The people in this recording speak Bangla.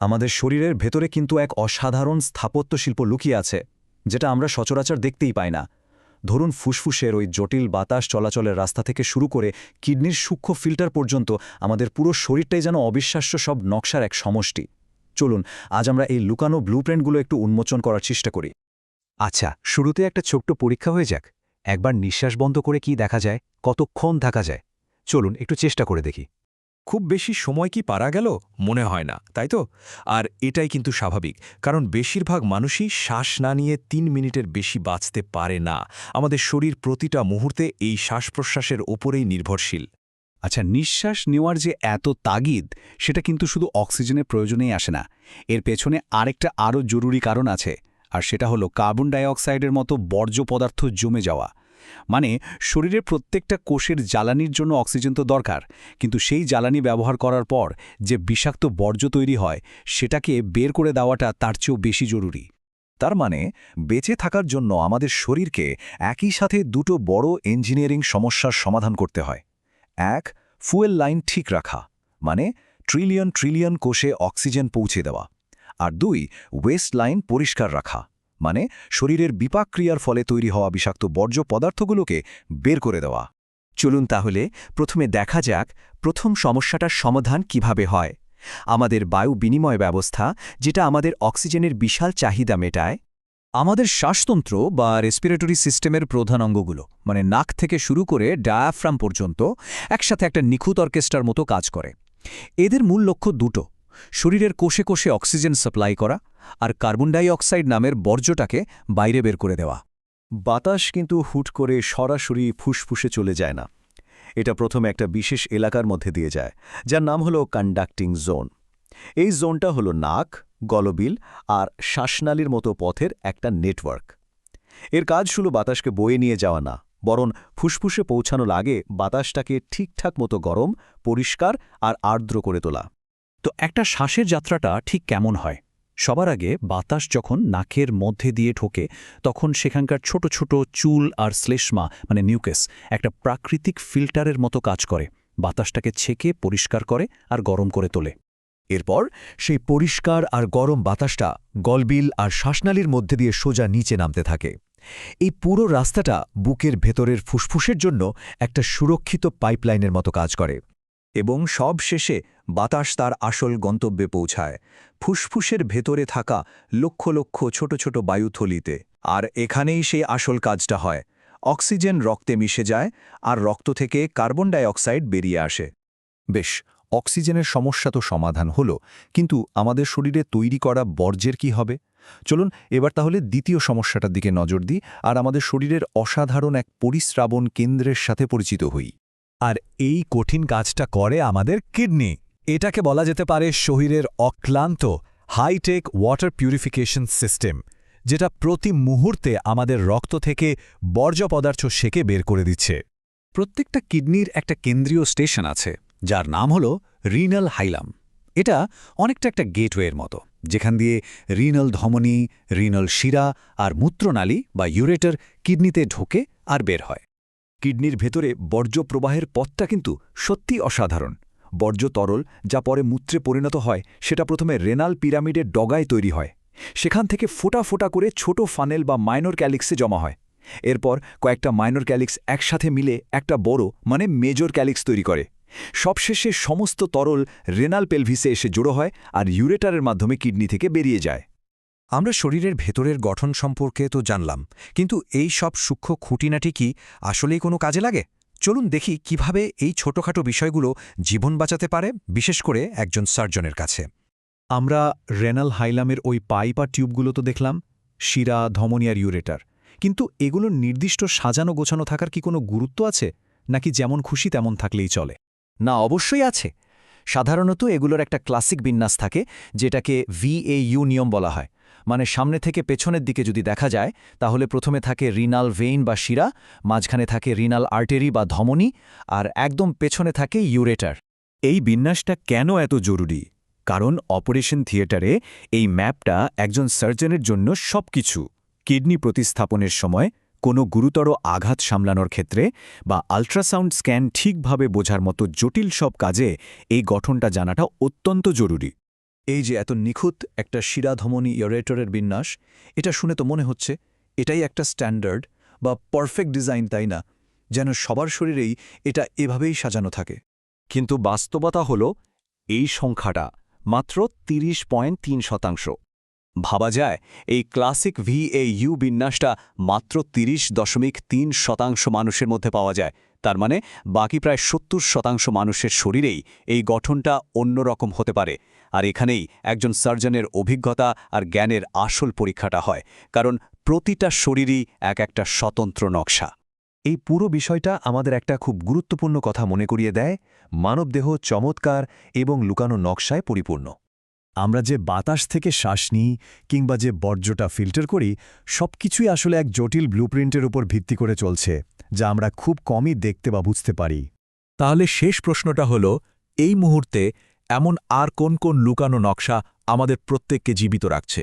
আমাদের শরীরের ভেতরে কিন্তু এক অসাধারণ স্থাপত্য শিল্প লুকিয়ে আছে, যেটা আমরা সচরাচর দেখতেই পাই না। ধরুন, ফুসফুসের ওই জটিল বাতাস চলাচলের রাস্তা থেকে শুরু করে কিডনির সূক্ষ্ম ফিল্টার পর্যন্ত আমাদের পুরো শরীরটাই যেন অবিশ্বাস্য সব নকশার এক সমষ্টি। চলুন, আজ আমরা এই লুকানো ব্লুপ্রিন্টগুলো একটু উন্মোচন করার চেষ্টা করি। আচ্ছা, শুরুতে একটা ছোট্ট পরীক্ষা হয়ে যাক। একবার নিঃশ্বাস বন্ধ করে কি দেখা যায়, কতক্ষণ থাকা যায়? চলুন একটু চেষ্টা করে দেখি। খুব বেশি সময় কি পারা গেল মনে হয় না, তাই তো? আর এটাই কিন্তু স্বাভাবিক, কারণ বেশিরভাগ মানুষই শ্বাস না নিয়ে ৩ মিনিটের বেশি বাঁচতে পারে না। আমাদের শরীর প্রতিটা মুহূর্তে এই শ্বাস-প্রশ্বাসের ওপরেই নির্ভরশীল। আচ্ছা, নিঃশ্বাস নেওয়ার যে এত তাগিদ, সেটা কিন্তু শুধু অক্সিজেনের প্রয়োজনেই আসে না। এর পেছনে আরেকটা আরও জরুরি কারণ আছে, আর সেটা হলো কার্বন ডাইঅক্সাইডের মতো বর্জ্য পদার্থ জমে যাওয়া। মানে, শরীরের প্রত্যেকটা কোষের জ্বালানির জন্য অক্সিজেন তো দরকার, কিন্তু সেই জ্বালানি ব্যবহার করার পর যে বিষাক্ত বর্জ্য তৈরি হয়, সেটাকে বের করে দেওয়াটা তার চেয়েও বেশি জরুরি। তার মানে, বেঁচে থাকার জন্য আমাদের শরীরকে একই সাথে দুটো বড় ইঞ্জিনিয়ারিং সমস্যার সমাধান করতে হয়। এক, ফুয়েল লাইন ঠিক রাখা, মানে ট্রিলিয়ন ট্রিলিয়ন কোষে অক্সিজেন পৌঁছে দেওয়া। আর দুই, ওয়েস্ট লাইন পরিষ্কার রাখা, মানে শরীরের বিপাক ক্রিয়ার ফলে তৈরি হওয়া বিষাক্ত বর্জ্য পদার্থগুলোকে বের করে দেওয়া। চলুন তাহলে প্রথমে দেখা যাক প্রথম সমস্যাটার সমাধান কিভাবে হয়। আমাদের বায়ু বিনিময় ব্যবস্থা, যেটা আমাদের অক্সিজেনের বিশাল চাহিদা মেটায়। আমাদের শ্বাসতন্ত্র বা রেসপিরেটরি সিস্টেমের প্রধান অঙ্গগুলো, মানে নাক থেকে শুরু করে ডায়াফ্রাম পর্যন্ত, একসাথে একটা নিখুঁত অর্কেস্ট্রার মতো কাজ করে। এদের মূল লক্ষ্য দুটো: শরীরের কোষে কোষে অক্সিজেন সাপ্লাই করা, আর কার্বন ডাই অক্সাইড নামের বর্জ্যটাকে বাইরে বের করে দেওয়া। বাতাস কিন্তু হুট করে সরাসরি ফুসফুসে চলে যায় না। এটা প্রথমে একটা বিশেষ এলাকার মধ্যে দিয়ে যায়, যার নাম হলো কন্ডাক্টিং জোন। এই জোনটা হলো নাক, গলবিল আর শ্বাসনালীর মতো পথের একটা নেটওয়ার্ক। এর কাজ শুধু বাতাসকে বয়ে নিয়ে যাওয়া না, বরং ফুসফুসে পৌঁছানোর আগে বাতাসটাকে ঠিকঠাক মতো গরম, পরিষ্কার আর আর্দ্র করে তোলা। তো একটা শ্বাসের যাত্রাটা ঠিক কেমন হয়? সবার আগে বাতাস যখন নাকের মধ্যে দিয়ে ঢোকে, তখন সেখানকার ছোট ছোট চুল আর শ্লেষ্মা, মানে নিউকেস, একটা প্রাকৃতিক ফিল্টারের মতো কাজ করে, বাতাসটাকে ছেঁকে পরিষ্কার করে আর গরম করে তোলে। এরপর সেই পরিষ্কার আর গরম বাতাসটা গলবিল আর শ্বাসনালীর মধ্যে দিয়ে সোজা নিচে নামতে থাকে। এই পুরো রাস্তাটা বুকের ভেতরের ফুসফুসের জন্য একটা সুরক্ষিত পাইপলাইনের মতো কাজ করে। এবং সব শেষে বাতাস তার আসল গন্তব্যে পৌঁছায়, ফুসফুসের ভেতরে থাকা লক্ষ লক্ষ ছোট ছোট বায়ুথলিতে। আর এখানেই সেই আসল কাজটা হয়। অক্সিজেন রক্তে মিশে যায়, আর রক্ত থেকে কার্বন ডাই অক্সাইড বেরিয়ে আসে। বেশ, অক্সিজেনের সমস্যা তো সমাধান হলো, কিন্তু আমাদের শরীরে তৈরি করা বর্জ্যের কি হবে? চলুন এবার তাহলে দ্বিতীয় সমস্যাটার দিকে নজর দিই, আর আমাদের শরীরের অসাধারণ এক পরিস্রাবণ কেন্দ্রের সাথে পরিচিত হই। আর এই কঠিন কাজটা করে আমাদের কিডনি। এটাকে বলা যেতে পারে শরীরের অক্লান্ত হাইটেক ওয়াটার পিউরিফিকেশন সিস্টেম, যেটা প্রতি মুহূর্তে আমাদের রক্ত থেকে বর্জ্য পদার্থ সেকে বের করে দিচ্ছে। প্রত্যেকটা কিডনির একটা কেন্দ্রীয় স্টেশন আছে, যার নাম হল রিনাল হাইলাম। এটা অনেকটা একটা গেটওয়ের মতো, যেখান দিয়ে রিনাল ধমনী, রিনাল শিরা আর মূত্রনালী বা ইউরেটার কিডনিতে ঢোকে আর বের হয়। কিডনির ভেতরে বর্জ্য প্রবাহের পথটা কিন্তু সত্যি অসাধারণ। বর্জ্য তরল, যা পরে মূত্রে পরিণত হয়, সেটা প্রথমে রেনাল পিরামিডের ডগায় তৈরি হয়। সেখান থেকে ফোঁটা ফোঁটা করে ছোট ফানেল বা মাইনর ক্যালিক্সে জমা হয়। এরপর কয়েকটা মাইনর ক্যালিক্স একসাথে মিলে একটা বড়, মানে মেজর ক্যালিক্স তৈরি করে। সবশেষে সমস্ত তরল রেনাল পেলভিসে এসে জড়ো হয় আর ইউরেটারের মাধ্যমে কিডনি থেকে বেরিয়ে যায়। আমরা শরীরের ভেতরের গঠন সম্পর্কে তো জানলাম, কিন্তু এই সব সূক্ষ্ম খুঁটিনাটি কি আসলেই কোনো কাজে লাগে? চলুন দেখি কিভাবে এই ছোটখাটো বিষয়গুলো জীবন বাঁচাতে পারে, বিশেষ করে একজন সার্জনের কাছে। আমরা রেনাল হাইলামের ওই পাইপ আর টিউবগুলো তো দেখলাম, শিরা, ধমনী আর ইউরেটার। কিন্তু এগুলোর নির্দিষ্ট সাজানো গোছানো থাকার কি কোনো গুরুত্ব আছে, নাকি যেমন খুশি তেমন থাকলেই চলে? না, অবশ্যই আছে। সাধারণত এগুলোর একটা ক্লাসিক বিন্যাস থাকে, যেটাকে VAU নিয়ম বলা হয়। মানে সামনে থেকে পেছনের দিকে যদি দেখা যায়, তাহলে প্রথমে থাকে রিনাল ভেইন বা শিরা, মাঝখানে থাকে রিনাল আর্টেরি বা ধমনী, আর একদম পেছনে থাকে ইউরেটার। এই বিন্যাসটা কেন এত জরুরি? কারণ অপারেশন থিয়েটারে এই ম্যাপটা একজন সার্জনের জন্য সবকিছু। কিডনি প্রতিস্থাপনের সময় কোনো গুরুতর আঘাত সামলানোর ক্ষেত্রে বা আল্ট্রাসাউন্ড স্ক্যান ঠিকভাবে বোঝার মতো জটিল সব কাজে এই গঠনটা জানাটা অত্যন্ত জরুরি। এই যে এত নিখুঁত একটা শিরাধমনী ইরেটরের বিন্যাস, এটা শুনে তো মনে হচ্ছে এটাই একটা স্ট্যান্ডার্ড বা পারফেক্ট ডিজাইন, তাই না? যেন সবার শরীরেই এটা এভাবেই সাজানো থাকে। কিন্তু বাস্তবতা হল এই সংখ্যাটা মাত্র 30.3%। ভাবা যায় এই ক্লাসিক VAU বিন্যাসটা মাত্র 30.3% মানুষের মধ্যে পাওয়া যায়। তার মানে বাকি প্রায় 70% মানুষের শরীরেই এই গঠনটা অন্যরকম হতে পারে। আর এখানেই একজন সার্জনের অভিজ্ঞতা আর জ্ঞানের আসল পরীক্ষাটা হয়, কারণ প্রতিটা শরীরই একটা স্বতন্ত্র নকশা। এই পুরো বিষয়টা আমাদের একটা খুব গুরুত্বপূর্ণ কথা মনে করিয়ে দেয়, মানবদেহ চমৎকার এবং লুকানো নকশায় পরিপূর্ণ। আমরা যে বাতাস থেকে শ্বাস নিই কিংবা যে বর্জ্যটা ফিল্টার করি, সবকিছুই আসলে এক জটিল ব্লুপ্রিন্টের উপর ভিত্তি করে চলছে, যা আমরা খুব কমই দেখতে বা বুঝতে পারি। তাহলে শেষ প্রশ্নটা হল, এই মুহূর্তে এমন আর কোন কোন লুকানো নকশা আমাদের প্রত্যেককে জীবিত রাখছে?